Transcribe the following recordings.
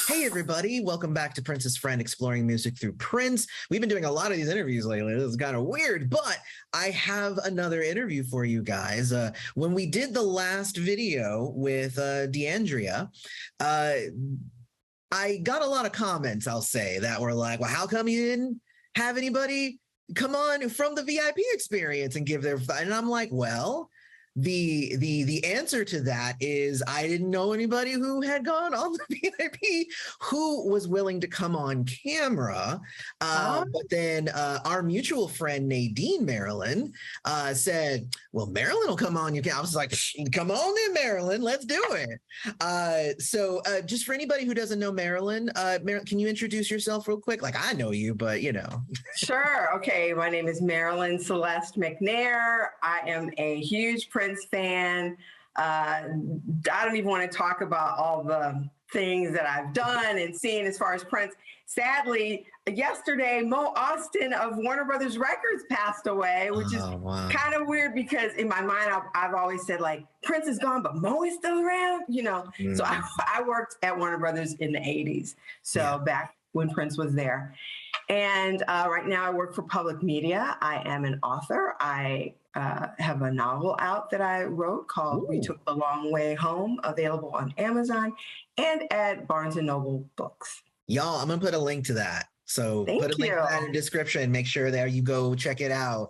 Hey, everybody. Welcome back to Prince's Friend, Exploring Music Through Prince. We've been doing a lot of these interviews lately. This is kind of weird, but I have another interview for you guys. When we did the last video with DeAndrea, I got a lot of comments, I'll say, that were like, well, how come you didn't have anybody come on from the VIP experience and give their... And I'm like, well... The answer to that is I didn't know anybody who had gone on the VIP who was willing to come on camera. But then our mutual friend Nadine Marilyn said, well, Marilyn will come on. I was like, come on then, Marilyn, let's do it. So just for anybody who doesn't know Marilyn, can you introduce yourself real quick? Like, I know you, but you know. Sure. Okay. My name is Marilynn Celeste McNair. I am a huge Prince fan. I don't even want to talk about all the things that I've done and seen as far as Prince. Sadly, yesterday, Mo Austin of Warner Brothers Records passed away, which is kind of weird because in my mind, I've always said like Prince is gone, but Mo is still around, you know? So I worked at Warner Brothers in the 80s. So back when Prince was there. And right now I work for public media. I am an author. I have a novel out that I wrote called We Took the Long Way Home, available on Amazon and at Barnes & Noble Books. Y'all, I'm going to put a link to that. So put a link to that in the description. Make sure that you go check it out.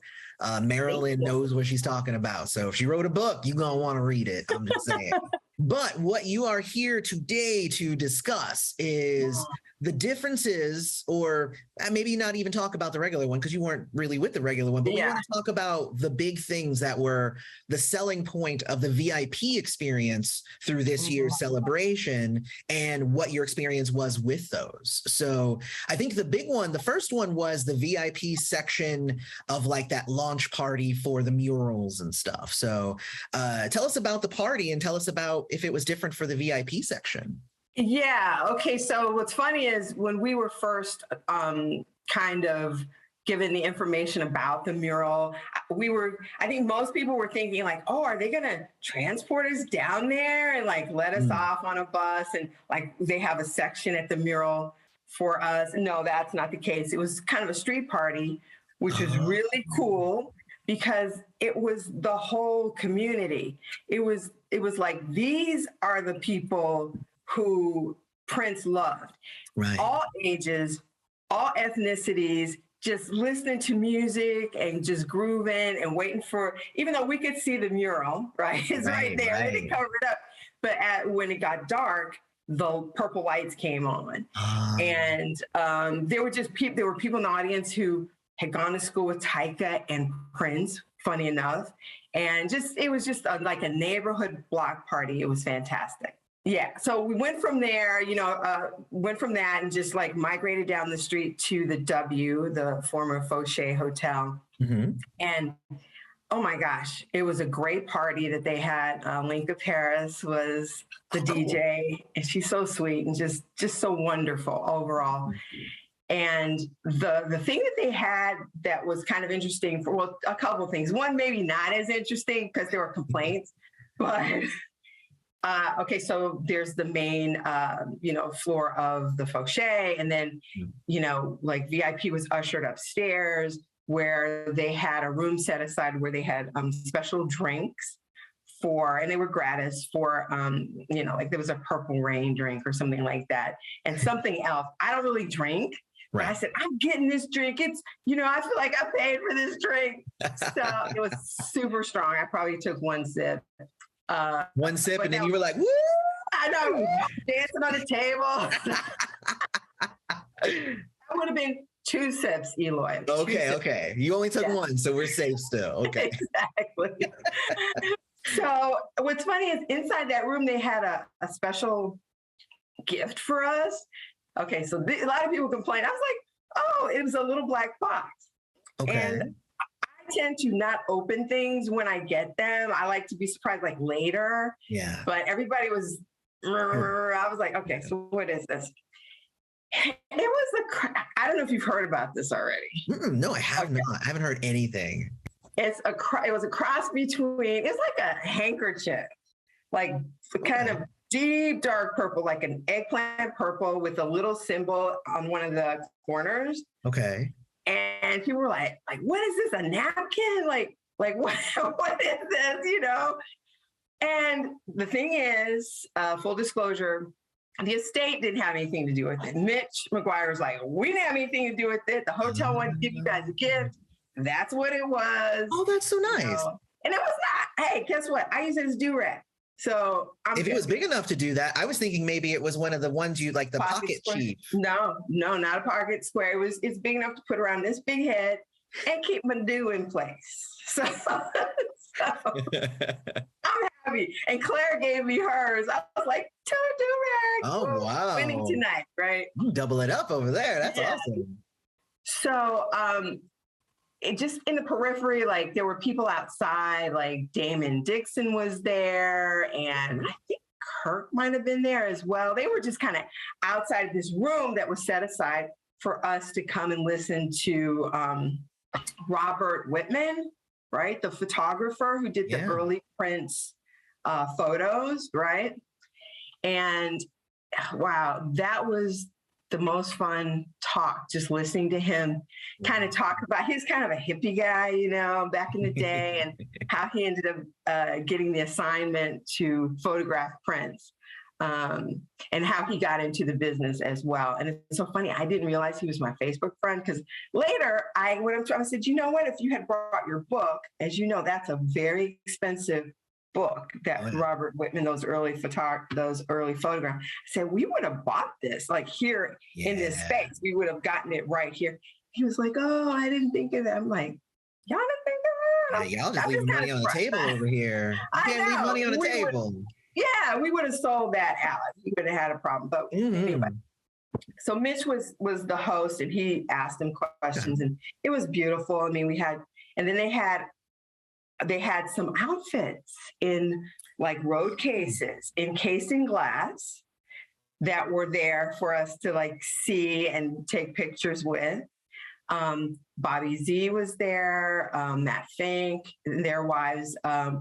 Marilyn knows what she's talking about. So if she wrote a book, you're going to want to read it. I'm just saying. But what you are here today to discuss is the differences, or maybe not even talk about the regular one because you weren't really with the regular one, but we want to talk about the big things that were the selling point of the VIP experience through this year's celebration and what your experience was with those. So I think the big one, the first one was the VIP section of like that launch party for the murals and stuff. So tell us about the party and tell us about if it was different for the VIP section. Yeah. Okay. So what's funny is when we were first kind of given the information about the mural, I think most people were thinking like, oh, are they going to transport us down there and like let us off on a bus and like they have a section at the mural for us? No, that's not the case. It was kind of a street party, which was really cool because it was the whole community. It was like, these are the people who Prince loved. Right. All ages, all ethnicities, just listening to music and just grooving and waiting for, even though we could see the mural, right? It's right there, and it covered up. But when it got dark, the purple lights came on. And there were people in the audience who had gone to school with Tyka and Prince, funny enough. And it was just like a neighborhood block party. It was fantastic. Yeah. So we went from there, went from that and just like migrated down the street to the W, the former Fauché Hotel. And oh my gosh, it was a great party that they had. Linka Paris was the DJ, and she's so sweet and just so wonderful overall. And the thing that they had that was kind of interesting a couple of things. One, maybe not as interesting because there were complaints, but okay, so there's the main, floor of the Fauché, and then, like VIP was ushered upstairs where they had a room set aside where they had special drinks and they were gratis for, like there was a Purple Rain drink or something like that, and something else. I don't really drink. Right. I said, I'm getting this drink. It's, I feel like I paid for this drink. So it was super strong. I probably took one sip. One sip, and then you were like, woo! I know, dancing on the table. That would have been 2 sips, Eloy. Okay. You only took one, so we're safe still. Okay. Exactly. So what's funny is inside that room, they had a special gift for us. Okay, so a lot of people complained. I was like, oh, it was a little black box. Okay. And I tend to not open things when I get them. I like to be surprised like later. Yeah. But everybody was, I was like, okay, so what is this? It was I don't know if you've heard about this already. No, I have not. I haven't heard anything. It was a cross between, it's like a handkerchief, like kind of deep dark purple, like an eggplant purple with a little symbol on one of the corners. Okay. And people were like, what is this? A napkin? Like what, what is this? You know? And the thing is, full disclosure, the estate didn't have anything to do with it. Mitch McGuire was like, we didn't have anything to do with it. The hotel wanted to give you guys a gift. That's what it was. Oh, that's so nice. You know? And it was not. Hey, guess what? I use it as do-rag. So if it was big enough to do that, I was thinking maybe it was one of the ones you like the pocket chief. No, not a pocket square. It's big enough to put around this big head and keep my do in place. So I'm happy. And Claire gave me hers. I was like, two do-rags. Oh, wow. Winning tonight, right? Double it up over there. That's awesome. So it just in the periphery, like there were people outside, like Damon Dixon was there, and I think Kirk might have been there as well. They were just kind of outside this room that was set aside for us to come and listen to Robert Whitman, right? The photographer who did the early Prince photos, right? And wow, that was the most fun talk, just listening to him kind of talk about, he's kind of a hippie guy, you know, back in the day, and how he ended up getting the assignment to photograph Prince, and how he got into the business as well. And it's so funny, I didn't realize he was my Facebook friend, because later I went up to him, I said, you know what, if you had brought your book, as you know, that's a very expensive book that Robert Whitman, those early photographs. I said, we would have bought this like here in this space. We would have gotten it right here. He was like, oh, I didn't think of that. I'm like, y'all didn't think of that? Y'all just leaving money on the table over here. You can't leave money on the table. We would have sold that out. We would have had a problem. But anyway. So Mitch was the host, and he asked him questions, and it was beautiful. I mean, and then they had some outfits in like road cases, encased in glass, that were there for us to like see and take pictures with. Bobby Z was there, Matt Fink, their wives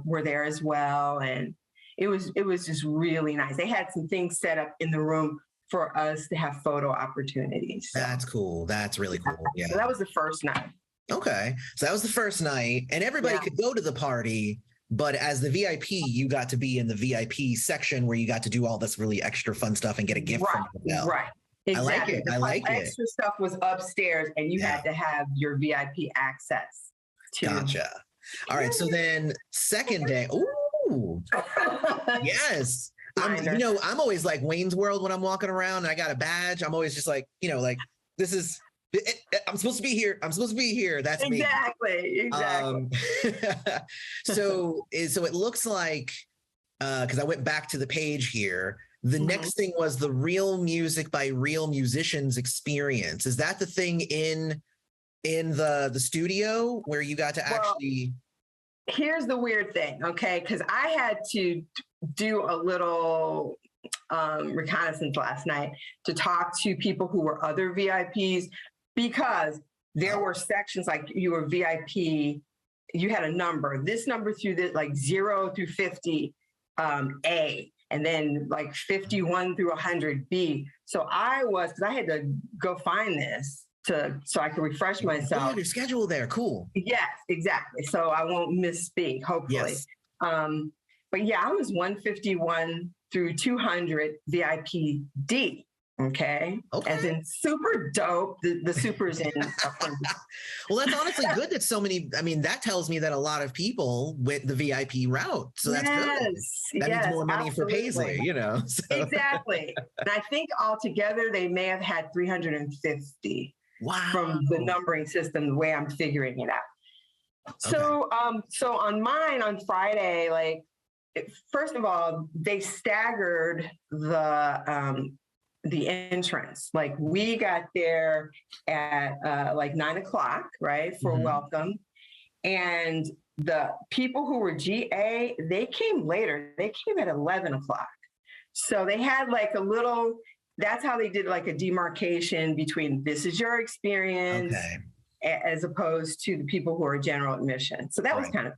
were there as well. And it was just really nice. They had some things set up in the room for us to have photo opportunities. So. That's cool. That's really cool. Yeah. So that was the first night. Okay. So that was the first night, and everybody could go to the party, but as the VIP, you got to be in the VIP section where you got to do all this really extra fun stuff and get a gift from the hotel. Right. Exactly. I like it. Extra stuff was upstairs, and you had to have your VIP access to. Gotcha. All right. So then second day. Ooh. Yes. I'm always like Wayne's World when I'm walking around and I got a badge. I'm always just like, like this is, I'm supposed to be here. I'm supposed to be here. That's me. Exactly. So it looks like, because I went back to the page here, the next thing was the Real Music by Real Musicians experience. Is that the thing in the studio where you got to actually? Here's the weird thing, okay? Because I had to do a little reconnaissance last night to talk to people who were other VIPs, because there were sections like you were VIP, you had a number, this number through this, like 0 through 50 A, and then like 51 through 100 B. So because I had to go find this so I could refresh myself. Oh, your schedule there, cool. Yes, exactly. So I won't misspeak, hopefully. Yes. But yeah, I was 151 through 200 VIP D. Okay. As in super dope. The super's in. Well, that's honestly good that so many, that tells me that a lot of people went the VIP route. So that's good. That means more money for Paisley, So. Exactly. And I think altogether they may have had 350 from the numbering system, the way I'm figuring it out. So, so on mine on Friday, first of all, they staggered the entrance. Like we got there at 9:00, right, for welcome. And the people who were GA, they came later. They came at 11:00. So they had that's how they did like a demarcation between this is your experience as opposed to the people who are general admission. So that was kind of.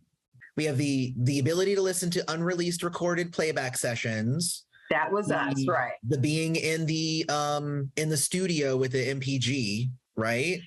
We have the ability to listen to unreleased recorded playback sessions. That was us, right? The being in the studio with the MPG, right?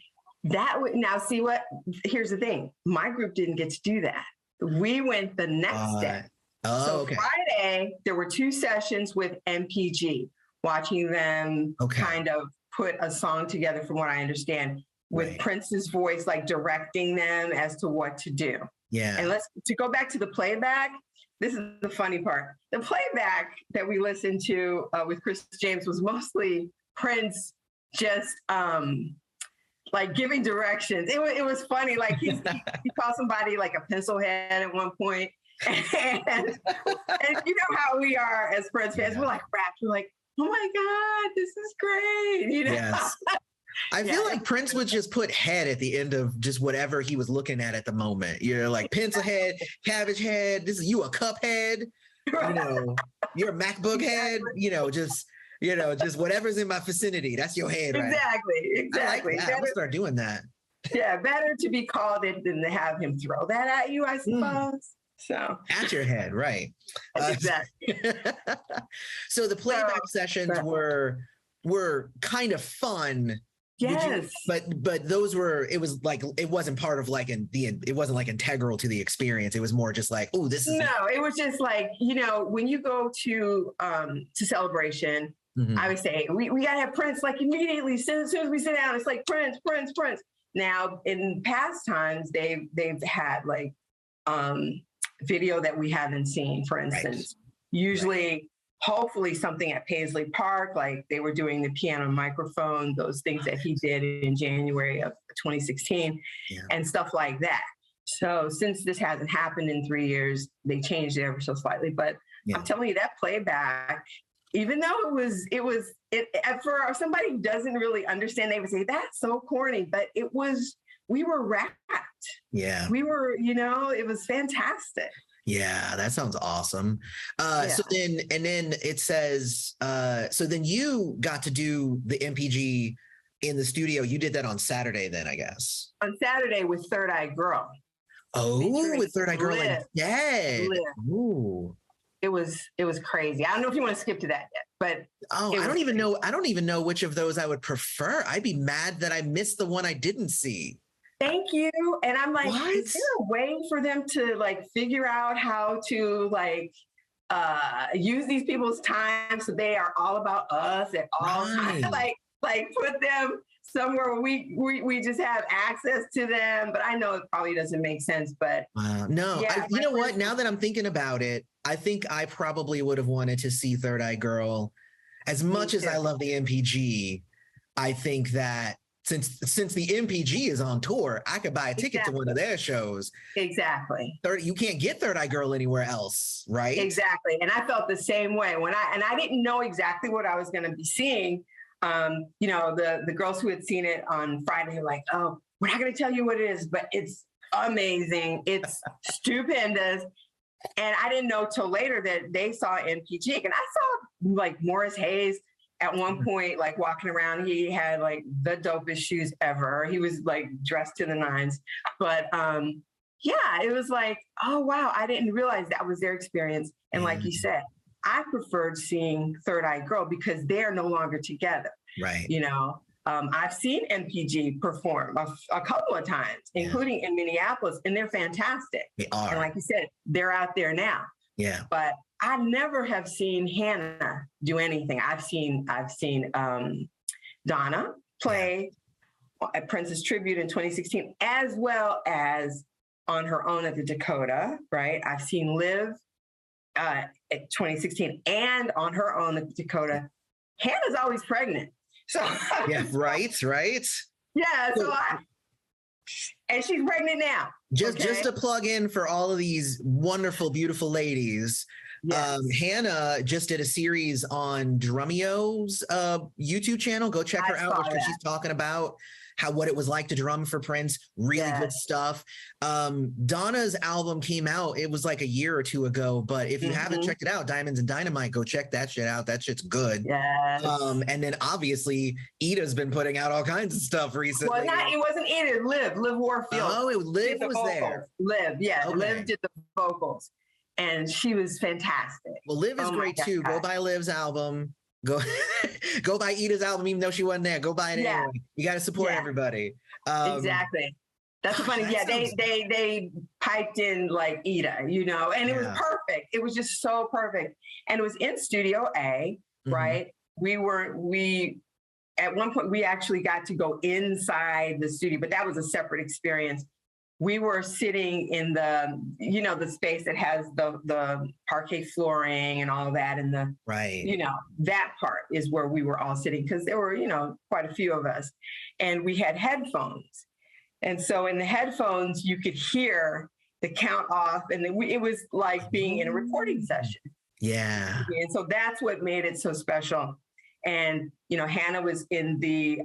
Now see what? Here's the thing. My group didn't get to do that. We went the next day. Okay. Friday, there were 2 sessions with MPG, watching them kind of put a song together, from what I understand, with Prince's voice, like directing them as to what to do. Yeah. And to go back to the playback, this is the funny part. The playback that we listened to with Chris James was mostly Prince just like giving directions. It was funny. Like he called somebody like a pencil head at one point. And you know how we are as Prince fans. We're like rapt. We're like, oh my God, this is great. You know? Yes. I feel like Prince would just put head at the end of just whatever he was looking at the moment. You're like pencil head, cabbage head. This is you a cup head. You know, you're a MacBook head. Just whatever's in my vicinity. That's your head, right? Exactly. I'm gonna start doing that. Yeah, better to be called it than to have him throw that at you, I suppose. So at your head, right? Exactly. So the playback sessions were kind of fun. Yes. But those were, it was like, it wasn't part of like it wasn't like integral to the experience. It was more just like, oh, this is. No, it was just like, when you go to Celebration, I would say, we got to have Prince like immediately. As soon as we sit down, it's like Prince. Now, in past times, they've had like video that we haven't seen, for instance. Usually, hopefully something at Paisley Park, like they were doing the piano microphone, those things that he did in January of 2016 and stuff like that. So since this hasn't happened in 3 years, they changed it ever so slightly. But I'm telling you, that playback, even though for somebody who doesn't really understand, they would say, that's so corny, but we were rapt. Yeah. We were, it was fantastic. Yeah, that sounds awesome. So then it says, so then you got to do the MPG in the studio. You did that on Saturday then, I guess. On Saturday with Third Eye Girl. Oh, with Third Eye Girl instead. Ooh. It was crazy. I don't know if you want to skip to that yet, but I don't even know which of those I would prefer. I'd be mad that I missed the one I didn't see. Thank you. And I'm like, is there a way for them to like figure out how to like use these people's time so they are all about us at all times? Like put them somewhere where we just have access to them. But I know it probably doesn't make sense. But no, you know what? Now that I'm thinking about it, I think I probably would have wanted to see Third Eye Girl. As much as I love the MPG, I think that since the MPG is on tour, I could buy a ticket to one of their shows. Exactly. You can't get Third Eye Girl anywhere else, right? Exactly. And I felt the same way I didn't know exactly what I was going to be seeing. The girls who had seen it on Friday were like, oh, we're not going to tell you what it is, but it's amazing. It's stupendous. And I didn't know till later that they saw MPG. And I saw like Morris Hayes at one point, like walking around. He had like the dopest shoes ever. He was like dressed to the nines. But it was like, oh, wow, I didn't realize that was their experience. And like you said, I preferred seeing Third Eye Girl because they're no longer together. Right. I've seen MPG perform a couple of times, including in Minneapolis, and they're fantastic. They are. And like you said, they're out there now. Yeah. But I never have seen Hannah do anything. I've seen Donna play at Prince's Tribute in 2016, as well as on her own at the Dakota, right? I've seen Liv at 2016 and on her own at the Dakota. Hannah's always pregnant. So yeah, right. Yeah, and she's pregnant now. Just to plug in for all of these wonderful, beautiful ladies. Yes. Hannah just did a series on Drummeo's YouTube channel. Go check her out, where she's talking about what it was like to drum for Prince. Really good stuff. Donna's album came out, it was like a year or two ago, but if you haven't checked it out, Diamonds and Dynamite, go check that shit out. That shit's good. Yes. And then obviously Ida's been putting out all kinds of stuff recently. Well, it wasn't Ida, Liv Warfield. Oh, Liv was there. Liv, yeah. Okay. Liv did the vocals. and she was fantastic. Well, Liv is great too. Go buy Liv's album. Go go buy Ida's album, even though she wasn't there. Go buy it anyway. You got to support everybody. Exactly. That's funny. Yeah, they piped in like Ida, you know, and it was perfect. It was just so perfect. And it was in Studio A, right? We at one point we actually got to go inside the studio, but that was a separate experience. We were sitting in the, you know, the space that has the parquet flooring and all that, and the, you know, that part is where we were all sitting because there were, you know, quite a few of us, and we had headphones, and so in the headphones you could hear the count off, and then it was like being in a recording session. Yeah. And so that's what made it so special. And you know, Hannah was in the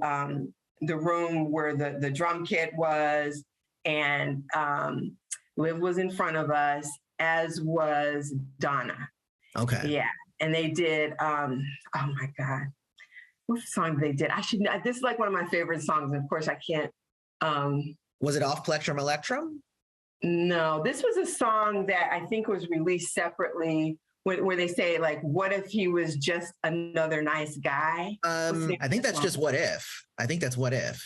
room where the drum kit was. And Liv was in front of us, as was Donna. Okay. Yeah. And they did, oh my God, what song they did? This is like one of my favorite songs. Of course, I can't. Was it Off Plectrum Electrum? No, this was a song that I think was released separately where they say like, what if he was just another nice guy? I think that's just What If. I think that's What If.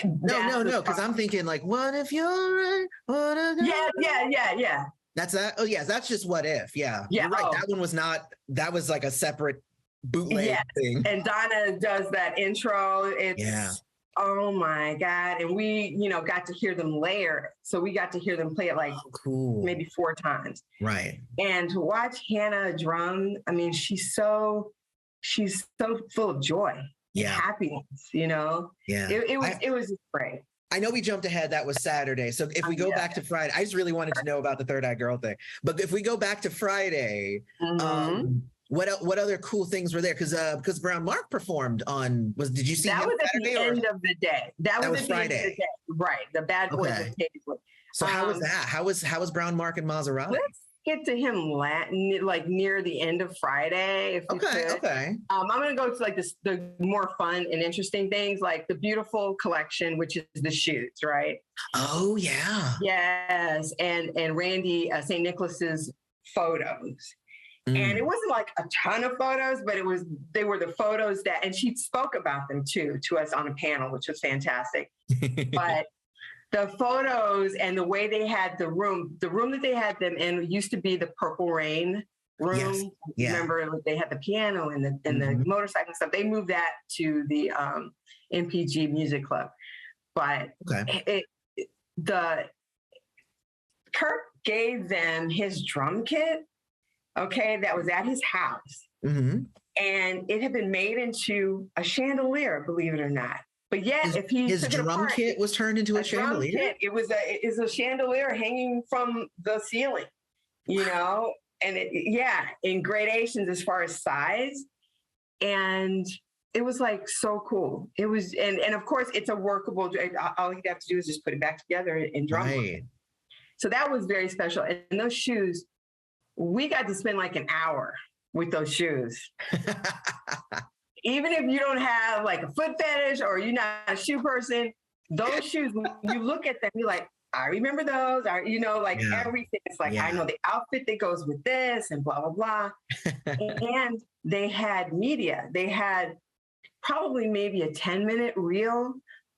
No, because I'm thinking like, what if you're right? Yeah. That's that. Oh, yeah, that's just What If. Yeah, you're right. That one was not. That was like a separate bootleg thing. And Donna does that intro. It's oh my God! And we, you know, got to hear them layer. So we got to hear them play it like maybe 4 times. Right. And to watch Hannah drum, I mean, she's so full of joy. Happiness, you know. It was just great. I know we jumped ahead. That was Saturday. So if we go back to Friday, I just really wanted to know about the Third Eye Girl thing. But if we go back to Friday, what other cool things were there? Because Brown Mark performed on. Did you see that? Him Was Saturday at the end of the day. That was Friday. End of the day. Right. The Bad Boys. Okay. So how was that? How was Brown Mark and Maserati? Let's get to him like near the end of Friday. If okay. I'm going to go to like the more fun and interesting things, like the beautiful collection, which is the shoes, right? Oh yeah. Yes, and Randy St. Nicholas's photos. And it wasn't like a ton of photos, but they were the photos that, and she spoke about them too to us on a panel, which was fantastic. But the photos and the way they had the room that they had them in used to be the Purple Rain room. Yes. Yeah. Remember, they had the piano and the motorcycle stuff. They moved that to the MPG Music Club. But Kirk gave them his drum kit, that was at his house. And it had been made into a chandelier, believe it or not. But yet, if his drum kit was turned into a chandelier, kit, it was a chandelier hanging from the ceiling, you know, and in gradations as far as size, and it was like so cool. It was, and of course, it's a workable. All you have to do is just put it back together in drum. Right. So that was very special, and those shoes, we got to spend like an hour with those shoes. Even if you don't have like a foot fetish or you're not a shoe person, those shoes, when you look at them, you're like, I remember those. Everything. It's like, I know the outfit that goes with this and blah, blah, blah. And they had media. They had probably maybe a 10-minute reel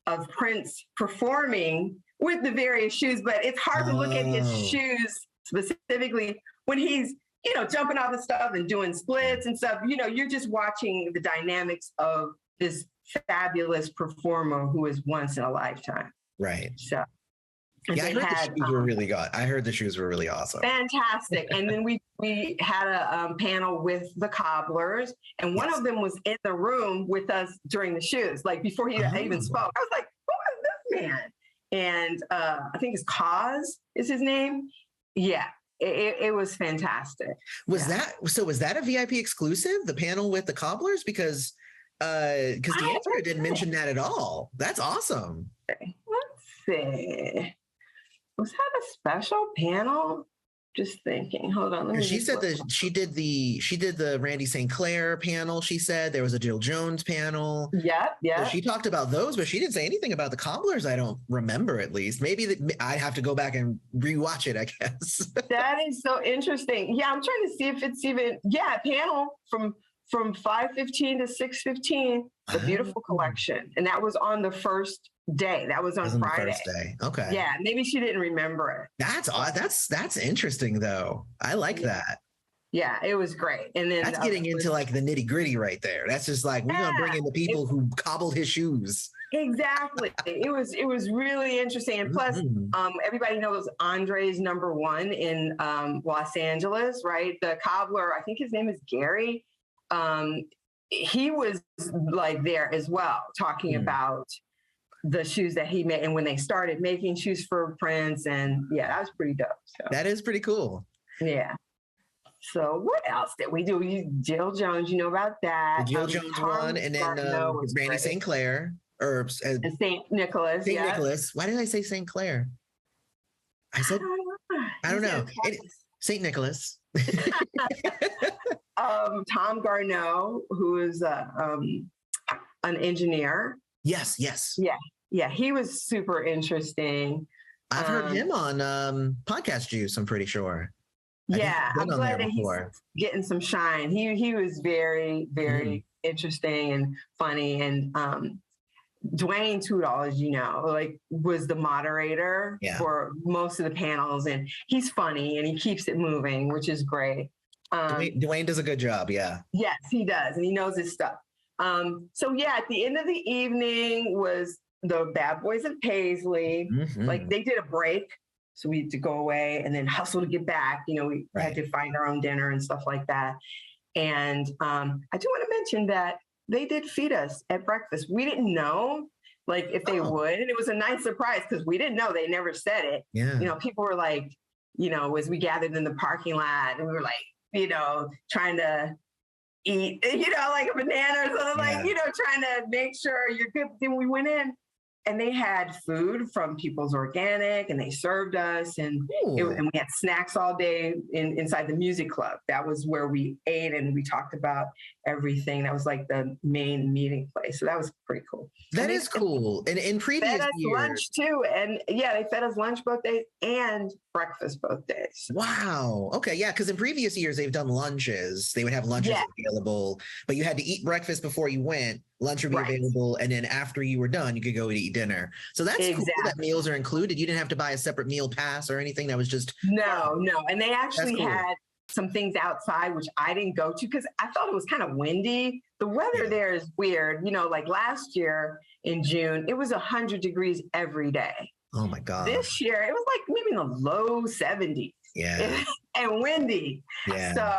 of Prince performing with the various shoes, but it's hard to look at his shoes specifically when he's, you know, jumping off the stuff and doing splits and stuff. You know, you're just watching the dynamics of this fabulous performer who is once in a lifetime. Right. So, yeah, I heard the shoes were really good. I heard the shoes were really awesome. Fantastic. And then we had a panel with the Cobblers, and one of them was in the room with us during the shoes, like before he even spoke. I was like, who is this man? And I think it's Cause is his name. Yeah. It was fantastic. Was that a VIP exclusive, the panel with the Cobblers? Because D'Angelo didn't mention that at all. That's awesome. Let's see. Was that a special panel? Just thinking. Hold on. Let me. She said that she did the Randy St. Clair panel. She said there was a Jill Jones panel. Yeah. So she talked about those, but she didn't say anything about the cobblers. I don't remember, at least. Maybe I'd have to go back and rewatch it, I guess. That is so interesting. Yeah, I'm trying to see if it's even panel from 5:15 to 6:15. The beautiful collection, and that was on the first day. That was on Friday. The first day. Okay. Yeah, maybe she didn't remember it. That's odd. That's interesting though. I like that. Yeah, it was great. And then that's getting into like the nitty gritty right there. That's just like we're gonna bring in the people who cobbled his shoes. Exactly. It was really interesting. And plus, everybody knows Andre's number one in Los Angeles, right? The cobbler, I think his name is Gary. He was like there as well, talking about the shoes that he made and when they started making shoes for Prince. And yeah, that was pretty dope. So. That is pretty cool. Yeah. So what else did we do? Jill Jones, you know about that. The Jill Jones one, and then Randy St. Clair. Or St. Nicholas. St. Nicholas. Why did I say St. Clair? I said, I don't know. St. Nicholas. Tom Garneau, who is an engineer. Yes. Yeah. He was super interesting. I've heard him on Podcast Juice, I'm pretty sure. I'm glad that he's getting some shine. He was very, very interesting and funny. And Dwayne Tudall, as you know, like was the moderator for most of the panels, and he's funny and he keeps it moving, which is great. Dwayne does a good job. Yeah. Yes, he does. And he knows his stuff. So yeah, at the end of the evening was the Bad Boys of Paisley. Like they did a break. So we had to go away and then hustle to get back. You know, we had to find our own dinner and stuff like that. And I do want to mention that they did feed us at breakfast. We didn't know, like, if they would. And it was a nice surprise because we didn't know. They never said it. Yeah. You know, people were like, you know, as we gathered in the parking lot and we were like, you know, trying to eat, you know, like a banana or something, like, you know, trying to make sure you're good. Then we went in and they had food from People's Organic and they served us and we had snacks all day inside the music club. That was where we ate and we talked about everything. That was like the main meeting place. So that was pretty cool. That is cool. And in previous years. They fed us years, lunch too. And yeah, they fed us lunch both days and breakfast both days. Wow. Okay. Yeah. Because in previous years, they've done lunches. They would have lunches available, but you had to eat breakfast before you went. Lunch would be available. And then after you were done, you could go and eat dinner. So that's cool that meals are included. You didn't have to buy a separate meal pass or anything. That was just. No. And they actually had some things outside, which I didn't go to because I thought it was kind of windy. The weather there is weird. You know, like last year in June, it was 100 degrees every day. Oh my God. This year, it was like maybe in the low 70s. Yeah. And windy. Yeah. So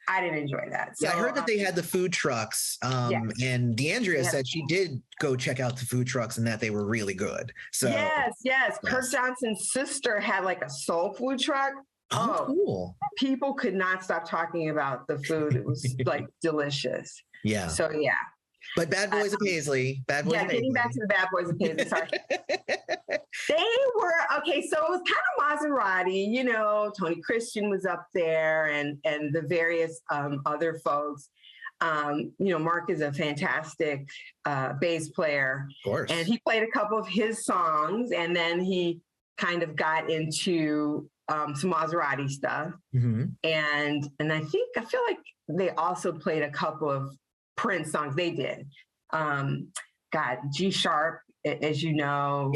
I didn't enjoy that. So, I heard that they had the food trucks. And DeAndrea said she did go check out the food trucks and that they were really good. So yes. Kirk Johnson's sister had like a soul food truck. Oh, cool. People could not stop talking about the food. It was like delicious. Yeah. So yeah. But Bad Boys of Paisley. Getting back to the Bad Boys of Paisley. Sorry. They were, okay, so it was kind of Maserati, you know, Tony Christian was up there and the various other folks. You know, Mark is a fantastic bass player. Of course. And he played a couple of his songs and then he kind of got into some Maserati stuff. And I feel like they also played a couple of Prince songs. They did. G Sharp, as you know,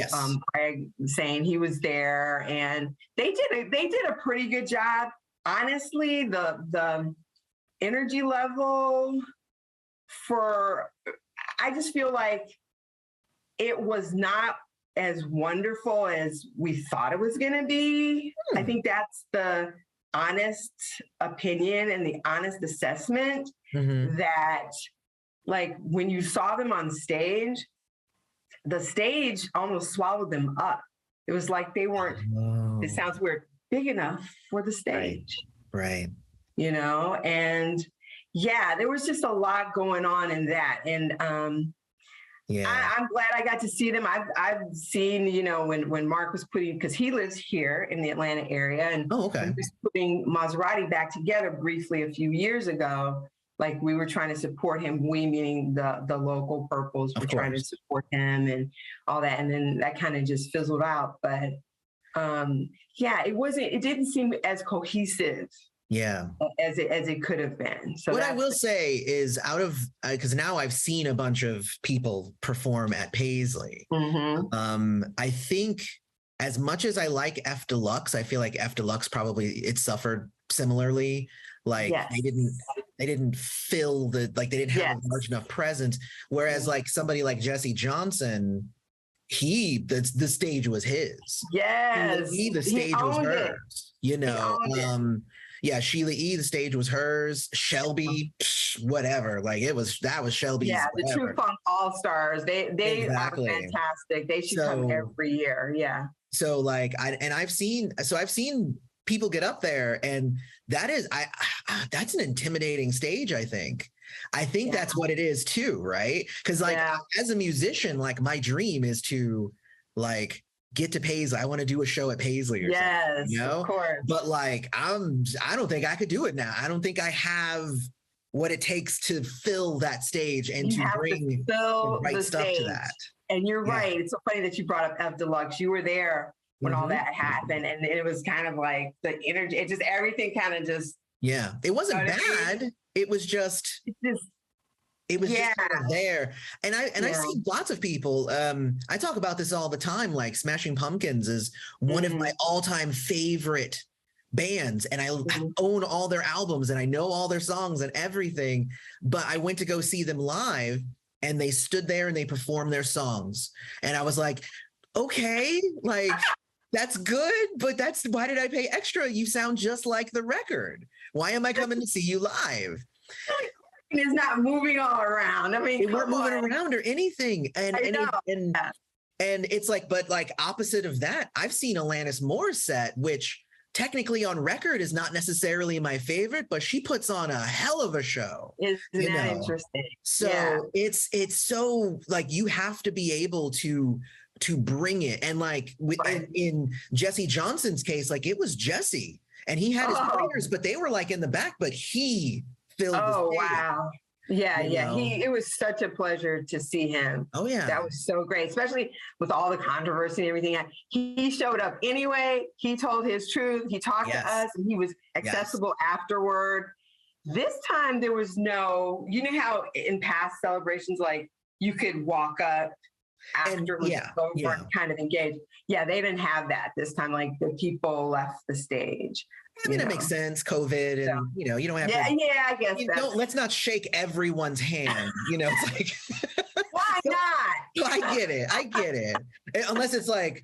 Greg saying he was there, and they did a pretty good job. Honestly, the energy level I just feel like it was not as wonderful as we thought it was going to be. I think that's the honest opinion and the honest assessment that, like, when you saw them on stage, the stage almost swallowed them up. It was like they weren't, it sounds weird, big enough for the stage. Right. You know, and yeah, there was just a lot going on in that. And I'm glad I got to see them. I've seen, you know, when Mark was putting, because he lives here in the Atlanta area, and when he was putting Maserati back together briefly a few years ago. Like, we were trying to support him, we meaning the local Purples were trying to support him and all that, and then that kind of just fizzled out. But it didn't seem as cohesive as it could have been. So what I will say is, out of because now I've seen a bunch of people perform at Paisley. I think, as much as I like F Deluxe, I feel like F Deluxe it suffered similarly. Like, they didn't fill they didn't have a large enough presence. Whereas like somebody like Jesse Johnson, the stage was his. The stage was hers. You know, Sheila E., the stage was hers. Shelby, whatever. Like, that was Shelby's. Yeah, the True Funk All Stars. They are fantastic. They should come every year. Yeah. So like I've seen people get up there, and that's an intimidating stage. I think that's what it is too, right? Because like as a musician, like my dream is to like get to Paisley. I want to do a show at Paisley or something, you know? Of course. But like I don't think I could do it now. I don't think I have what it takes to fill that stage and to bring the right stuff to that. And you're right. It's so funny that you brought up F Deluxe. You were there when all that happened, and it was kind of like the energy. It just everything kind of just. Yeah, it wasn't bad. It was just. It was just kind of there. And I see lots of people, I talk about this all the time, like Smashing Pumpkins is one of my all-time favorite bands. And I own all their albums and I know all their songs and everything. But I went to go see them live and they stood there and they performed their songs. And I was like, okay, like that's good, but why did I pay extra? You sound just like the record. Why am I coming to see you live? Is not moving all around. I mean, they weren't moving around or anything. And it's like, but like opposite of that, I've seen Alanis Morissette, which technically on record is not necessarily my favorite, but she puts on a hell of a show. Isn't that interesting? So it's so like you have to be able to bring it. And like in Jesse Johnson's case, like it was Jesse and he had his players, but they were like in the back, but he filled the stage. Wow. Yeah, it was such a pleasure to see him. Oh yeah. That was so great, especially with all the controversy and everything. He showed up anyway. He told his truth. He talked to us and he was accessible afterward. This time there was no, you know how in past celebrations, like you could walk up after it was over and kind of engage. Yeah, they didn't have that this time. Like the people left the stage. I mean, it makes sense. COVID, and you know, you don't have to. Yeah, I guess. Let's not shake everyone's hand. You know, it's like why not? I get it. Unless it's like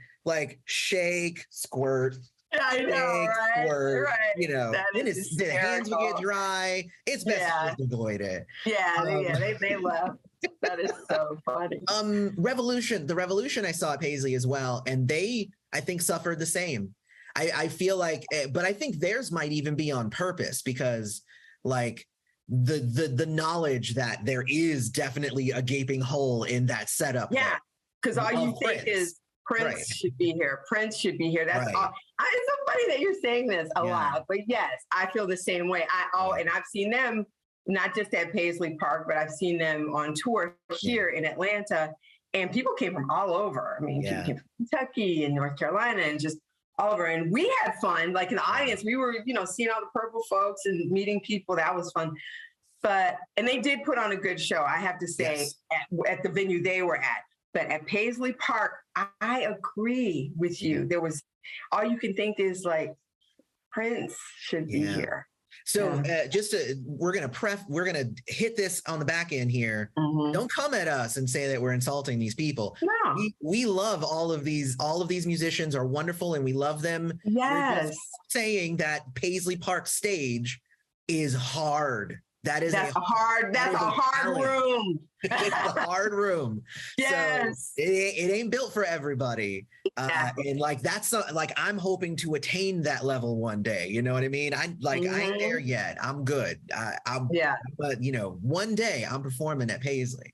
shake, squirt. Yeah, I know, right? Squirt, right. You know, then the hands will get dry. It's best to just avoid it. Yeah, they left. That is so funny. The Revolution I saw at Paisley as well, and they I think suffered the same. I feel like, but I think theirs might even be on purpose because like the knowledge that there is definitely a gaping hole in that setup. Yeah. Because all you think is Prince should be here. Prince should be here. That's all. It's so funny that you're saying this aloud, but yes, I feel the same way. And I've seen them not just at Paisley Park, but I've seen them on tour here in Atlanta, and people came from all over. I mean, people came from Kentucky and North Carolina and just all over. And we had fun, like in the audience, we were, seeing all the Purple folks and meeting people. That was fun. And they did put on a good show, I have to say, at the venue they were at. But at Paisley Park, I agree with you. There was, all you can think is like, Prince should be here. So we're going to hit this on the back end here. Mm-hmm. Don't come at us and say that we're insulting these people. No. We love all of these musicians are wonderful and we love them. Yes. We're just saying that Paisley Park stage is hard. That's a hard room. It's a hard room. Yes. So it ain't built for everybody. Exactly. And like, that's like, I'm hoping to attain that level one day. You know what I mean? I ain't there yet. I'm good. But one day I'm performing at Paisley.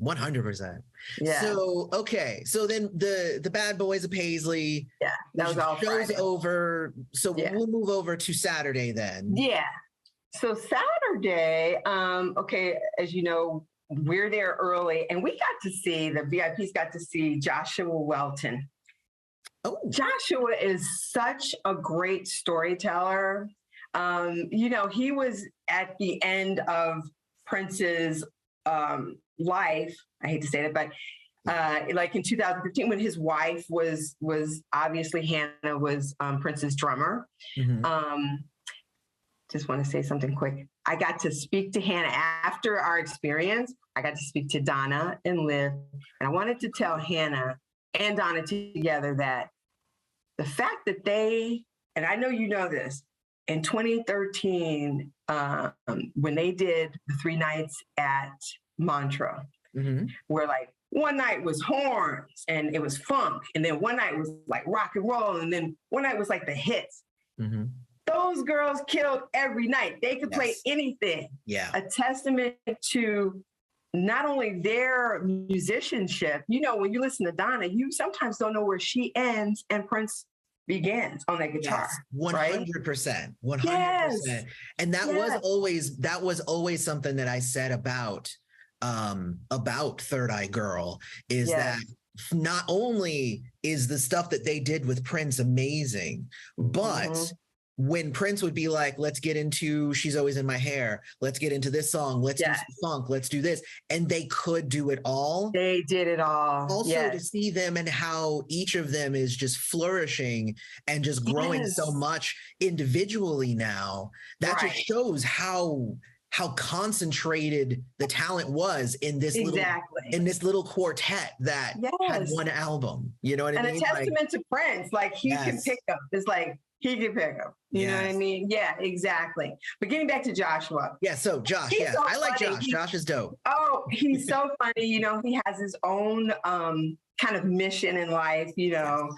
100%. Yeah. So, okay. So then the Bad Boys of Paisley. Yeah. That was all show's Friday. over. So we'll move over to Saturday then. Yeah. So Saturday, okay, as you know, we're there early and we got to see, the VIPs got to see Joshua Welton. Oh. Joshua is such a great storyteller. You know, he was at the end of Prince's life. I hate to say that, but like in 2015, when his wife was obviously Hannah was Prince's drummer. Mm-hmm. Just want to say something quick. I got to speak to Hannah after our experience. I got to speak to Donna and Liv, and I wanted to tell Hannah and Donna together that the fact that they, and I know you know this, in 2013, when they did the 3 nights at Montreux, mm-hmm. where like one night was horns and it was funk, and then one night was like rock and roll, and then one night was like the hits. Mm-hmm. Those girls killed every night. They could play anything. Yeah. A testament to not only their musicianship. You know, when you listen to Donna, you sometimes don't know where she ends and Prince begins on that guitar. 100%. 100%. Yes. And that was always something that I said about Third Eye Girl is that not only is the stuff that they did with Prince amazing, but mm-hmm. when Prince would be like, let's get into She's Always in My Hair, let's get into this song, let's do some funk, let's do this. And they could do it all. They did it all. Also to see them and how each of them is just flourishing and just growing so much individually now, that just shows how concentrated the talent was in this little quartet that had one album. You know what I mean? And a testament to Prince, like he can pick up. It's like he can pick up. You know what I mean? Yeah, exactly. But getting back to Joshua. Yeah, so Josh, so I like Josh. Josh is dope. Oh, he's so funny. You know, he has his own kind of mission in life, you know,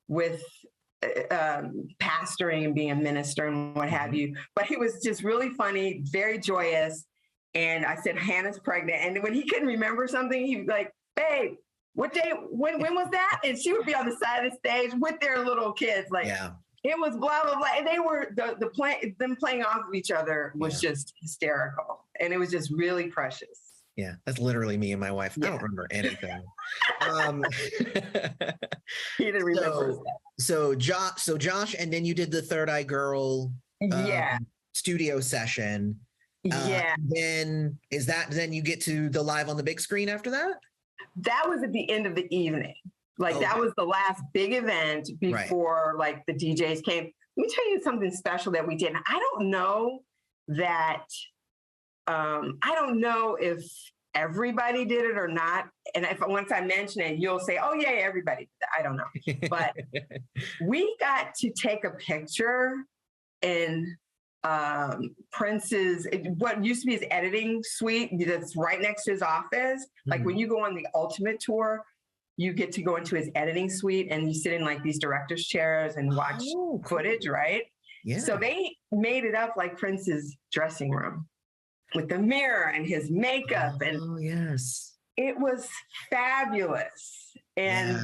with pastoring and being a minister and what have you. But he was just really funny, very joyous. And I said, Hannah's pregnant. And when he couldn't remember something, he'd be like, babe, what day, when was that? And she would be on the side of the stage with their little kids. Like, it was blah, blah, blah. And they were, them playing off of each other was just hysterical. And it was just really precious. Yeah, that's literally me and my wife. I don't remember anything. He didn't remember. So Josh, and then you did the Third Eye Girl studio session. Then then you get to the live on the big screen after that? That was at the end of the evening. Like that was the last big event before like the DJs came. Let me tell you something special that we did. I don't know that I don't know if everybody did it or not. And if once I mention it, you'll say, oh yeah, everybody did that. I don't know. But we got to take a picture in Prince's, what used to be his editing suite that's right next to his office. Mm-hmm. Like when you go on the Ultimate tour, you get to go into his editing suite and you sit in like these director's chairs and watch footage, right? Yeah. So they made it up like Prince's dressing room with the mirror and his makeup. And it was fabulous. And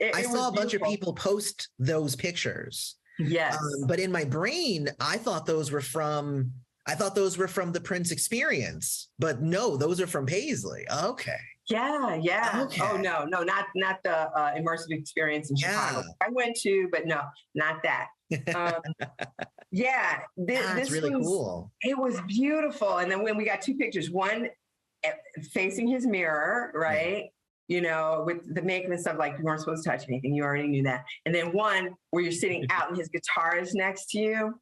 I saw a bunch of people post those pictures. Yes. But in my brain, I thought those were from the Prince Experience, but no, those are from Paisley. Okay. Yeah. Okay. Oh no, not the immersive experience in Chicago. I went to, but no, not that. This really cool. It was beautiful. And then when we got two pictures, one facing his mirror, right? You know, with the makeup and stuff, like you weren't supposed to touch anything. You already knew that. And then one where you're sitting out and his guitar is next to you.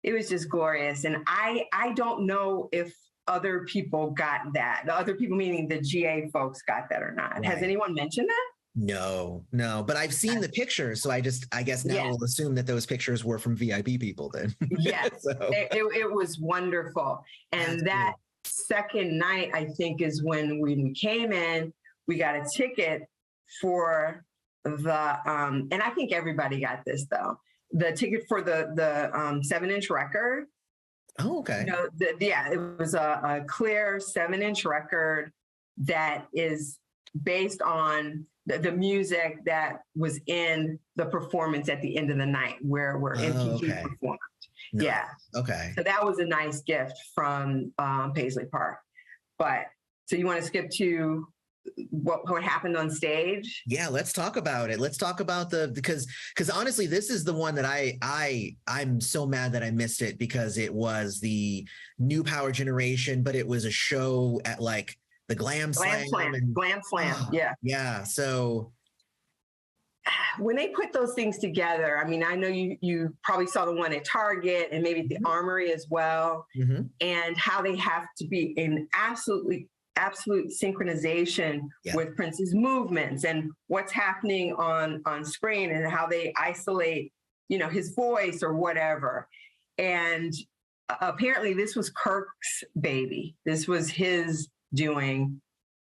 It was just glorious. And I don't know if other people got that. The other people, meaning the GA folks, got that or not. Right. Has anyone mentioned that? No. But I've seen the pictures. So I guess now we'll assume that those pictures were from VIP people then. Yes. It was wonderful. And that second night, I think, is when we came in, we got a ticket for the, and I think everybody got this though, the ticket for the 7-inch record. Oh, okay. You know, it was a clear 7-inch record that is based on the music that was in the performance at the end of the night where MPG performed. No. Yeah. Okay. So that was a nice gift from Paisley Park. But so you want to skip to what happened on stage? Yeah, let's talk about it. Let's talk about because honestly, this is the one that I'm so mad that I missed it, because it was the New Power Generation, but it was a show at like the Glam Slam. Yeah. Yeah. So when they put those things together, I mean, I know you probably saw the one at Target and maybe the Armory as well, and how they have to be in absolute synchronization with Prince's movements and what's happening on screen, and how they isolate, his voice or whatever. And apparently this was Kirk's baby. This was his doing.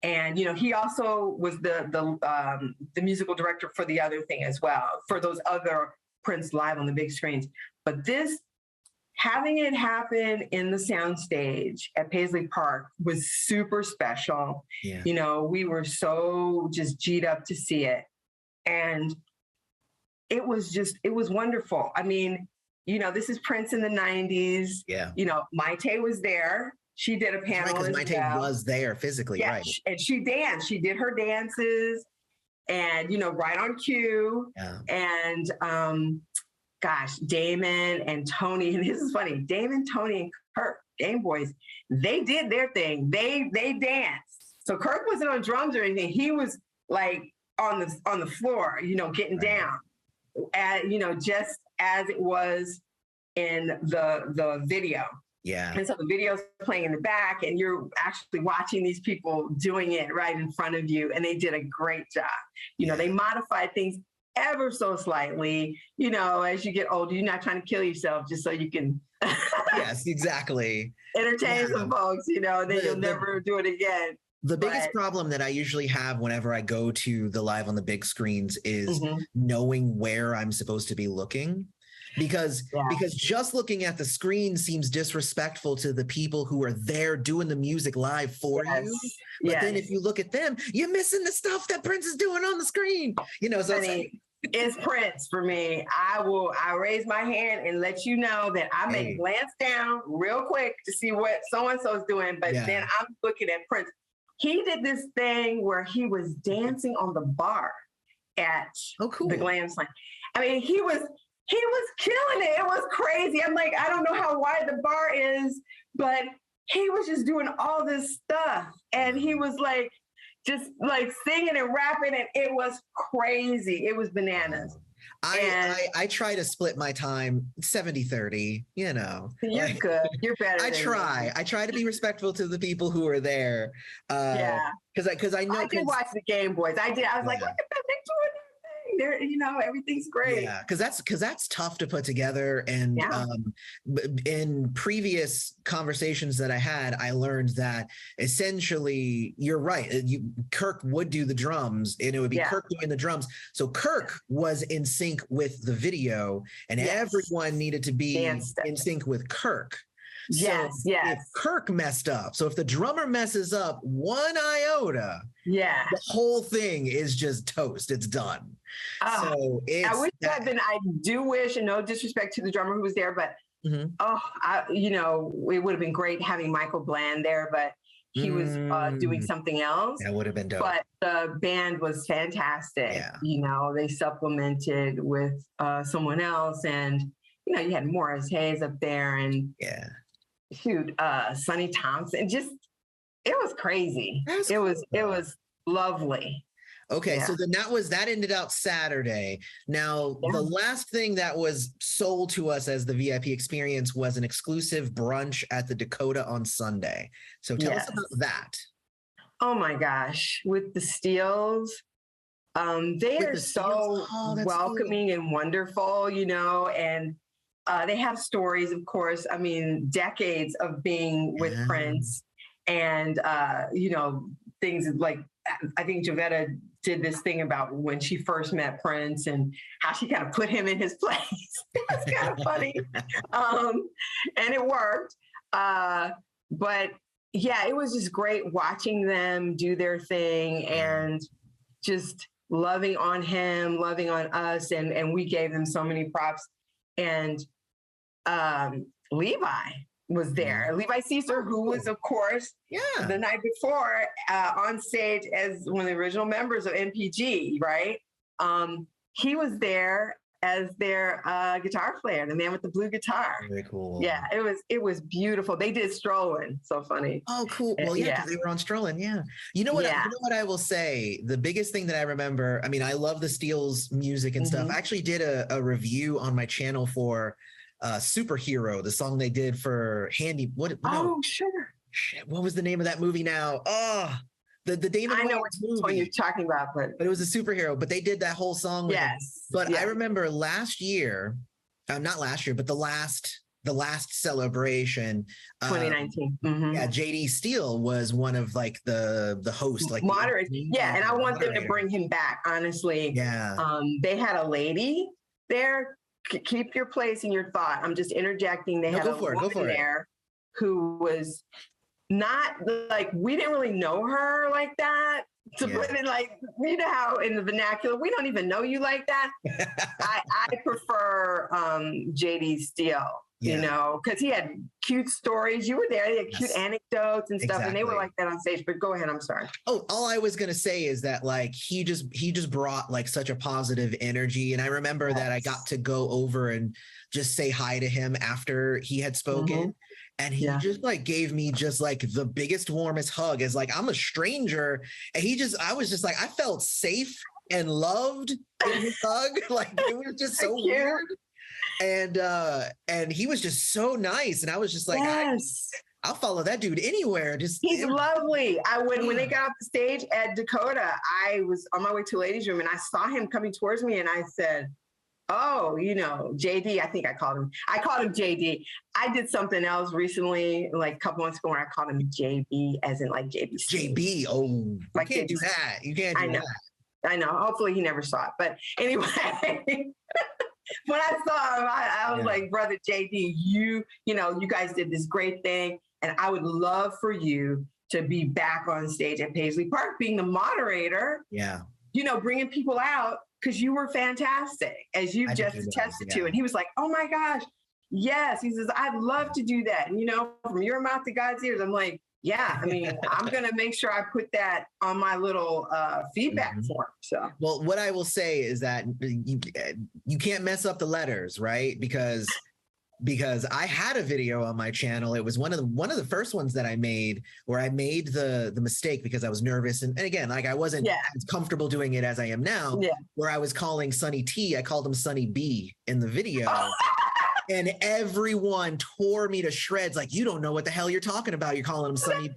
And, he also was the musical director for the other thing as well, for those other Prince live on the big screens. But this, having it happen in the soundstage at Paisley Park was super special. Yeah. We were so just G'd up to see it. And it was wonderful. I mean, this is Prince in the 90s. Yeah. Maite was there. She did a panel. Right, because Maite was there physically, right? And she danced. She did her dances, and right on cue. Yeah. And gosh, Damon and Tony, and this is funny. Damon, Tony, and Kirk, Game Boys, they did their thing. They danced. So Kirk wasn't on drums or anything. He was like on the floor, getting down, and just as it was in the video. Yeah. And so the video's playing in the back, and you're actually watching these people doing it right in front of you. And they did a great job. They modified things ever so slightly, as you get older. You're not trying to kill yourself just so you can yes, exactly. entertain some folks, then you'll never do it again. The biggest problem that I usually have whenever I go to the live on the big screens is knowing where I'm supposed to be looking. Because just looking at the screen seems disrespectful to the people who are there doing the music live for you. But then if you look at them, you're missing the stuff that Prince is doing on the screen. So it's Prince for me. I raise my hand and let you know that I may glance down real quick to see what so-and-so is doing, but then I'm looking at Prince. He did this thing where he was dancing on the bar at the Glam Slam. I mean, he was killing it. It was crazy. I'm like, I don't know how wide the bar is, but he was just doing all this stuff. And he was like, just like singing and rapping, and it was crazy. It was bananas. I try to split my time 70-30, You're good. You're better. I try to be respectful to the people who are there. Because I know I did watch the Game Boys. I did. I was like, look at that, they're doing their thing. Everything's great. Yeah, because that's tough to put together. And in previous conversations that I had, I learned that essentially, you're right. Kirk would do the drums, and it would be Kirk doing the drums. So Kirk was in sync with the video, and everyone needed to be in sync with Kirk. Yes. If Kirk messed up, so if the drummer messes up one iota, the whole thing is just toast. It's done. So I do wish, and no disrespect to the drummer who was there, but it would have been great having Michael Bland there, but he was doing something else. That would have been dope. But the band was fantastic. Yeah. They supplemented with someone else, and you had Morris Hayes up there, and Sonny Thompson. It was crazy. It was lovely. Okay, so then that ended out Saturday. Now, the last thing that was sold to us as the VIP experience was an exclusive brunch at the Dakota on Sunday. So tell us about that. Oh my gosh, with the Steels. They are so welcoming and wonderful, and they have stories, of course. I mean, decades of being with Prince, and things like, I think Jovetta did this thing about when she first met Prince and how she kind of put him in his place. It was kind of funny. And it worked. But yeah, it was just great watching them do their thing and just loving on him, loving on us. And we gave them so many props. And Levi was there. Levi Caesar, who was, of course, the night before on stage as one of the original members of NPG, right? He was there as their guitar player, the man with the blue guitar. Very cool. Yeah, it was beautiful. They did Strolling. So funny. Oh, cool. Well, yeah, because they were on Strolling. Yeah. You know what? You know what I will say? The biggest thing that I remember. I mean, I love the Steels music and stuff. I actually did a review on my channel for Superhero, the song they did for Handy. Oh, sure. Shit, what was the name of that movie now? Oh, the David. I know which one you're talking about, but it was a Superhero. But they did that whole song. With him. But I remember last year, not last year, but the last celebration, 2019. Yeah, JD Steele was one of like the hosts, like moderators. Yeah, and I want them to bring him back. Honestly, they had a lady there. Keep your place and your thought. I'm just interjecting. They had a woman there who was not like, we didn't really know her like that. To put it like, you know how in the vernacular, we don't even know you like that. I prefer JD Steele, you know, because he had cute stories. You were there. He had cute anecdotes and stuff, and they were like that on stage. But go ahead. I'm sorry. Oh, all I was gonna say is that like he just brought like such a positive energy, and I remember that I got to go over and just say hi to him after he had spoken. And he just like gave me just like the biggest, warmest hug, as like I'm a stranger. And I was just like, I felt safe and loved in his hug. Like it was just so weird. And he was just so nice. And I was just like, I'll follow that dude anywhere. He's lovely. When they got off the stage at Dakota, I was on my way to the ladies' room and I saw him coming towards me and I said, oh, you know, JD, I think I called him JD. I did something else recently, like a couple months ago, where I called him JB, as in like JB. JB, oh, like you can't do that. You can't do that. I know. Hopefully he never saw it. But anyway, when I saw him, I was like, brother JD, you know, you guys did this great thing. And I would love for you to be back on stage at Paisley Park, being the moderator. Yeah. You know, bringing people out. Because you were fantastic, as you've just attested to. And he was like, oh my gosh, yes. He says, I'd love to do that. And, you know, from your mouth to God's ears, I'm like, yeah, I mean, I'm going to make sure I put that on my little feedback form. So, well, what I will say is that you can't mess up the letters, right? Because I had a video on my channel. It was one of the first ones that I made, where I made the mistake because I was nervous. And again, like I wasn't as comfortable doing it as I am now, where I was calling Sonny T. I called him Sonny B in the video. And everyone tore me to shreds. Like, you don't know what the hell you're talking about. You're calling him Sonny.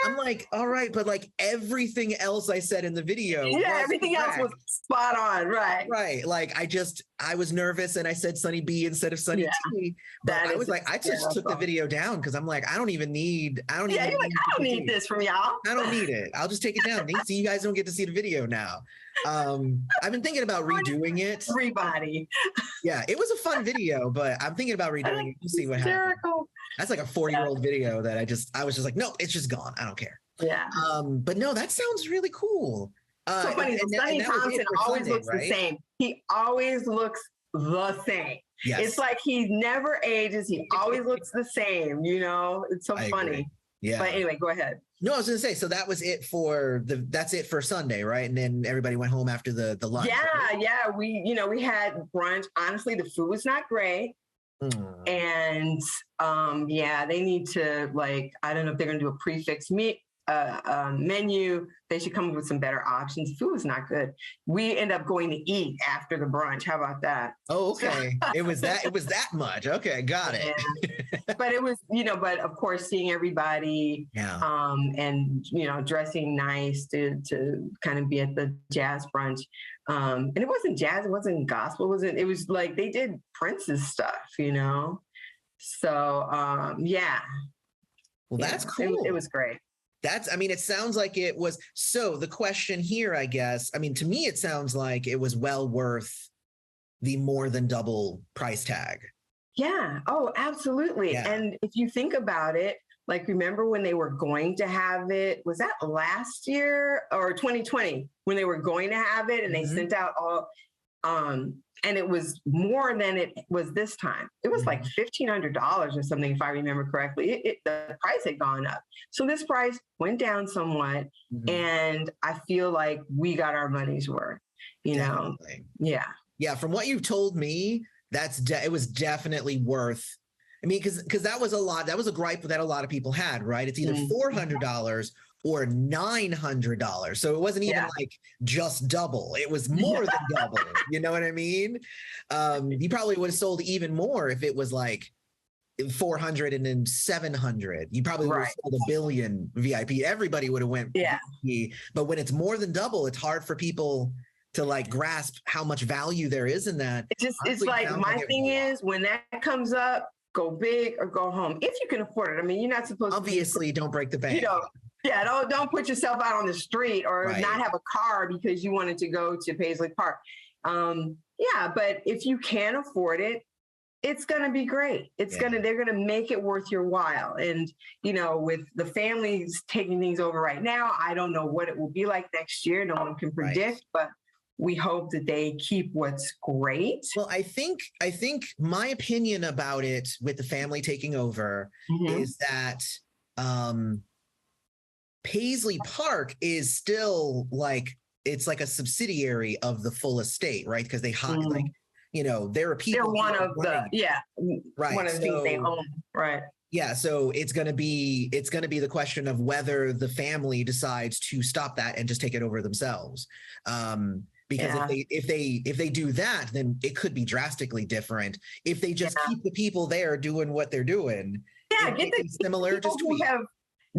I'm like, all right, but like everything else I said in the video. Everything else was spot on. Right. Right. Like I was nervous and I said Sonny B instead of Sonny T. But I was like, I just took the video down because I'm like, I don't need this from y'all. I don't need it. I'll just take it down. See, you guys don't get to see the video now. I've been thinking about redoing it. Everybody. Yeah, it was a fun video, but I'm thinking about redoing it to see what happens. That's like a 40-year-old video that I was just like, no, it's just gone. I don't care. Yeah. But no, that sounds really cool. So funny. Sonny Thompson always looks the same. He always looks the same. Yes. It's like he never ages. He always looks the same. You know, it's so funny. Agree. Yeah. But anyway, go ahead. No, I was going to say, so that was it that's it for Sunday, right? And then everybody went home after the lunch. Yeah, right? yeah. We had brunch. Honestly, the food was not great. And they need to, like, I don't know if they're going to do a prefix menu. They should come up with some better options. Food was not good. We end up going to eat after the brunch. How about that? Oh, okay. It was that much. Okay, got it. But it was, but of course, seeing everybody, and dressing nice to kind of be at the jazz brunch. And it wasn't jazz, it wasn't gospel, it was like they did Prince's stuff, So Well, that's cool. It was great. It sounds like it was. So the question here, I guess, to me, it sounds like it was well worth the more than double price tag. Yeah. Oh, absolutely. Yeah. And if you think about it, like, remember when they were going to have it? Was that last year or 2020 when they were going to have it and they sent out all, and it was more than it was this time. It was like $1,500 or something, if I remember correctly. The price had gone up. So this price went down somewhat. And I feel like we got our money's worth, you know? Yeah. Yeah. From what you've told me, it was definitely worth. I mean, because that was a lot. That was a gripe that a lot of people had, right? It's either $400 or $900. So it wasn't even like just double. It was more than double. You know what I mean? You probably would have sold even more if it was like 400 and then 700. You probably would have sold 1 billion VIP. Everybody would have went VIP. But when it's more than double, it's hard for people to like grasp how much value there is in that. It's like, my thing is, when that comes up, go big or go home if you can afford it. I mean, you're not supposed to don't break the bank. You know, don't put yourself out on the street or not have a car because you wanted to go to Paisley Park. But if you can afford it, it's going to be great. They're going to make it worth your while. And, you know, with the families taking things over right now, I don't know what it will be like next year. No one can predict, but we hope that they keep what's great. Well, I think my opinion about it with the family taking over is that Paisley Park is still like, it's like a subsidiary of the full estate, right? Because they like, you know, there are people. They're one of one of the things they own, right? Yeah, so it's going to be the question of whether the family decides to stop that and just take it over themselves. Because if they do that, then it could be drastically different. If they just keep the people there doing what they're doing, get the similar. People just who have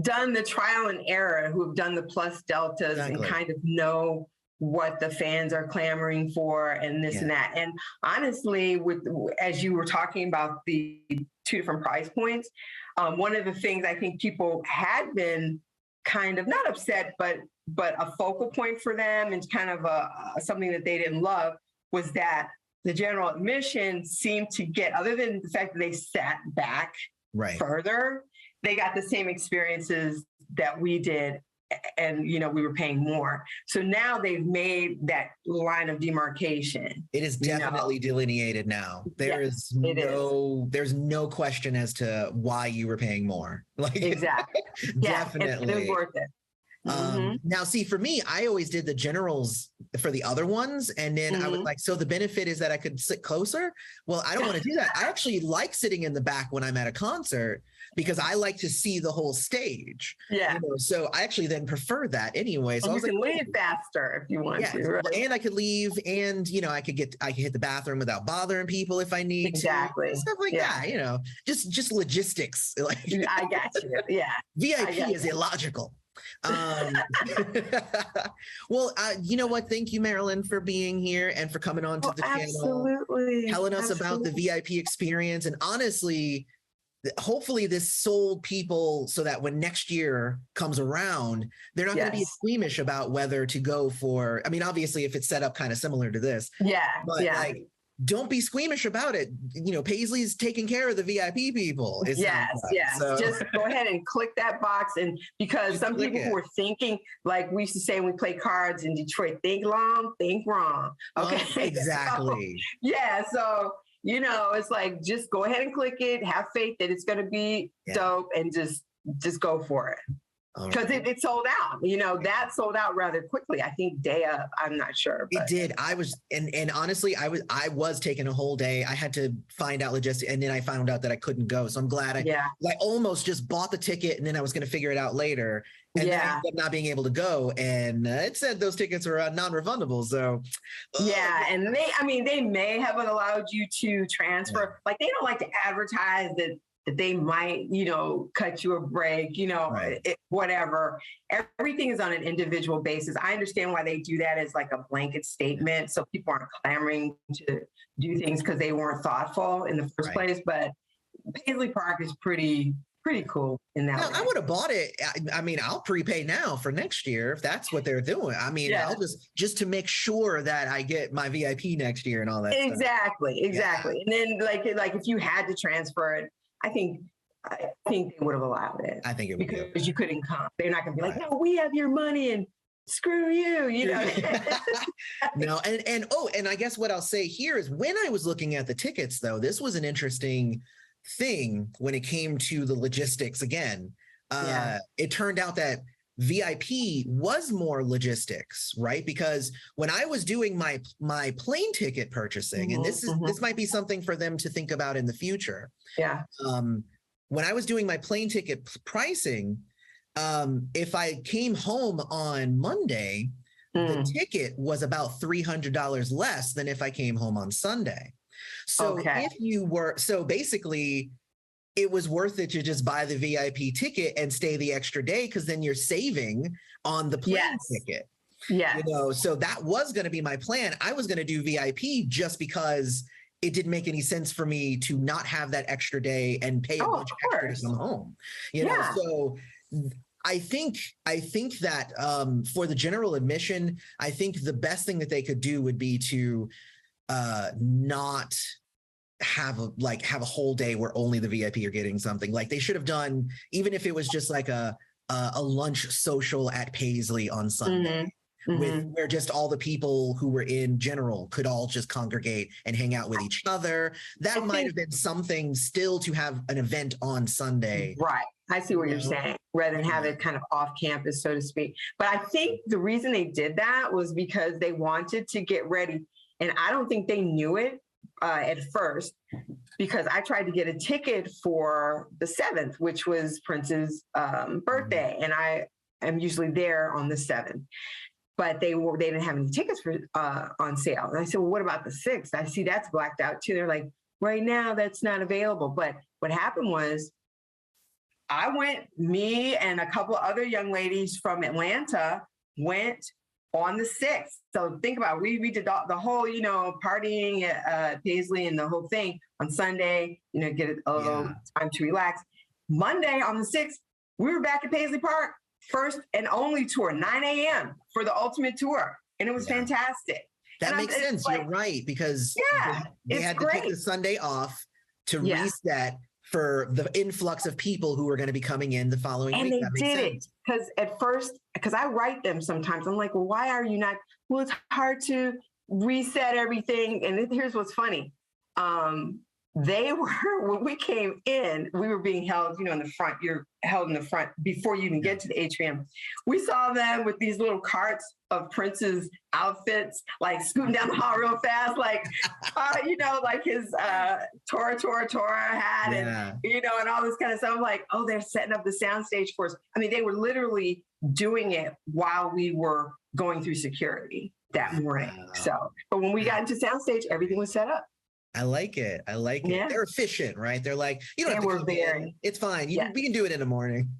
done the trial and error, who have done the plus deltas and kind of know what the fans are clamoring for and this and that. And honestly, as you were talking about the two different price points, one of the things I think people had been kind of not upset, but a focal point for them and kind of something that they didn't love was that the general admission seemed to get, other than the fact that they sat back further, they got the same experiences that we did. And, you know, we were paying more. So now they've made that line of demarcation. It is definitely delineated now. There's no question as to why you were paying more. Like, exactly. Definitely. It's worth it. Now, see, for me, I always did the generals for the other ones. And then I was like, so the benefit is that I could sit closer. Well, I don't want to do that. I actually like sitting in the back when I'm at a concert because I like to see the whole stage. Yeah. You know, so I actually then prefer that anyway. So you can leave faster if you want to. Right? And I could leave and, you know, I could hit the bathroom without bothering people if I need to. Stuff like that, you know, just logistics. Like, I got you. Yeah. VIP is illogical. Well, you know what? Thank you, Marilynn, for being here and for coming on to the channel, telling us about the VIP experience. And honestly, hopefully this sold people so that when next year comes around, they're not going to be squeamish about whether to go for, I mean, obviously if it's set up kind of similar to this, but like, don't be squeamish about it. You know, Paisley's taking care of the VIP people. So. Just go ahead and click that box. And because some people who are thinking, like we used to say when we play cards in Detroit, think long, think wrong. Okay. Exactly. So, you know, it's like, just go ahead and click it, have faith that it's going to be dope and just go for it. Because it sold out, you know, that sold out rather quickly. I think day up, I'm not sure. But. It did. I was, and honestly, I was taking a whole day. I had to find out logistics, and then I found out that I couldn't go. So I'm glad I almost just bought the ticket, and then I was going to figure it out later. And then I ended up not being able to go. And it said those tickets were non-refundable. So and they may have allowed you to transfer. Like, they don't like to advertise that they might, you know, cut you a break, you know, whatever. Everything is on an individual basis. I understand why they do that as like a blanket statement, so people aren't clamoring to do things because they weren't thoughtful in the first place. But Paisley Park is pretty cool in that way. I would have bought it. I mean, I'll prepay now for next year if that's what they're doing. I mean, I'll just to make sure that I get my VIP next year and all that. Exactly. And then like if you had to transfer it, I think I think they would have allowed it. I think it would be because you couldn't come. They're not going to be like, no, we have your money and screw you, you know. No, and I guess what I'll say here is when I was looking at the tickets, though, this was an interesting thing when it came to the logistics again. It turned out that VIP was more logistics, right? Because when I was doing my plane ticket purchasing, and this might be something for them to think about in the future. Yeah. When I was doing my plane ticket pricing, if I came home on Monday, the ticket was about $300 less than if I came home on Sunday. So so basically it was worth it to just buy the VIP ticket and stay the extra day, because then you're saving on the plane ticket. Yeah. You know, so that was going to be my plan. I was going to do VIP just because it didn't make any sense for me to not have that extra day and pay a bunch extra to come home. You know, so I think that for the general admission, I think the best thing that they could do would be to not have a whole day where only the VIP are getting something. Like they should have done, even if it was just like a lunch social at Paisley on Sunday. Where just all the people who were in general could all just congregate and hang out with each other. That might have been something still to have an event on Sunday. Right. I see what you're saying, rather than have it kind of off campus, so to speak. But I think the reason they did that was because they wanted to get ready. And I don't think they knew it at first, because I tried to get a ticket for the 7th, which was Prince's birthday. And I am usually there on the 7th. But they didn't have any tickets for on sale. And I said, well, what about the 6th? I see that's blacked out too. They're like, right now that's not available. But what happened was me and a couple of other young ladies from Atlanta went on the 6th. So think about it. We did the whole, you know, partying at Paisley and the whole thing on Sunday, you know, get a little time to relax. Monday on the 6th, we were back at Paisley Park. First and only tour, 9 a.m. for the ultimate tour. And it was fantastic. That makes sense. You're right, because they had to take the Sunday off to reset for the influx of people who were going to be coming in the following week. And they did it because at first, because I write them sometimes, I'm like, well, why are you not? Well, it's hard to reset everything. And here's what's funny. They were, when we came in, we were being held, you know, in the front. You're held in the front before you even get to the atrium. We saw them with these little carts of Prince's outfits, like scooting down the hall real fast, like, you know, like his Tora hat and, you know, and all this kind of stuff. I'm like, oh, they're setting up the soundstage for us. I mean, they were literally doing it while we were going through security that morning. So, but when we got into soundstage, everything was set up. I like it. Yeah. They're efficient, right? They're like, you don't have to come in. It's fine. We can do it in the morning.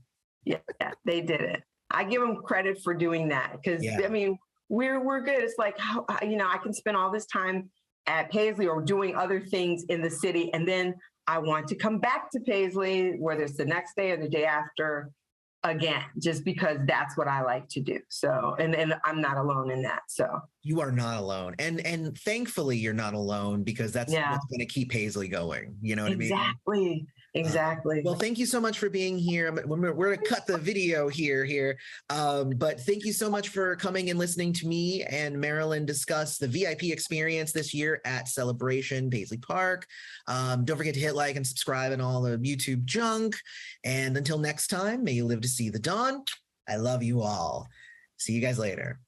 Yeah, they did it. I give them credit for doing that because I mean, we're good. It's like, you know, I can spend all this time at Paisley or doing other things in the city, and then I want to come back to Paisley, whether it's the next day or the day after, again, just because that's what I like to do. So, and I'm not alone in that. So you are not alone. And thankfully you're not alone, because that's what's going to keep Paisley going. You know what I mean? Exactly. Well, thank you so much for being here. We're going to cut the video here. But thank you so much for coming and listening to me and Marilynn discuss the VIP experience this year at Celebration Paisley Park. Don't forget to hit like and subscribe and all the YouTube junk. And until next time, may you live to see the dawn. I love you all. See you guys later.